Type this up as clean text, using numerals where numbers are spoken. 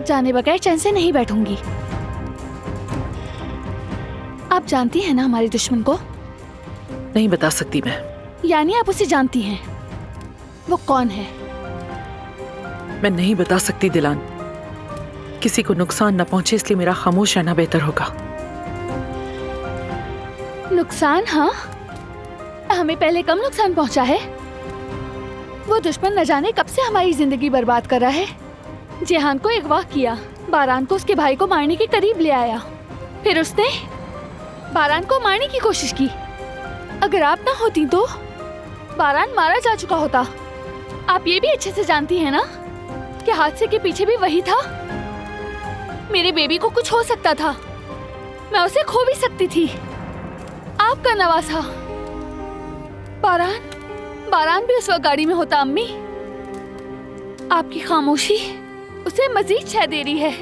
वक्त जाने बगैर चैन से नहीं बैठूंगी। आप जानती हैं ना हमारे दुश्मन को? नहीं बता सकती मैं। यानी आप उसे जानती हैं? वो कौन है? मैं नहीं बता सकती दिलान। किसी को नुकसान न पहुंचे इसलिए मेरा खामोश रहना बेहतर होगा। नुकसान? हाँ, हमें पहले कम नुकसान पहुंचा है। वो दुश्मन न जाने कब से हमारी जिंदगी बर्बाद कर रहा है। जेहान को अगवा किया, बारान को उसके भाई को मारने के करीब ले आया, फिर उसने बारान को मारने की कोशिश की। अगर आप ना होती तो बारान मारा जा चुका होता। आप ये भी अच्छे से जानती हैं ना कि हादसे के पीछे भी वही था। मेरे बेबी को कुछ हो सकता था, मैं उसे खो भी सकती थी। आपका नवासा बारान भी उस वक्त गाड़ी में होता। अम्मी, आपकी खामोशी उसे मजीद शह दे रही है।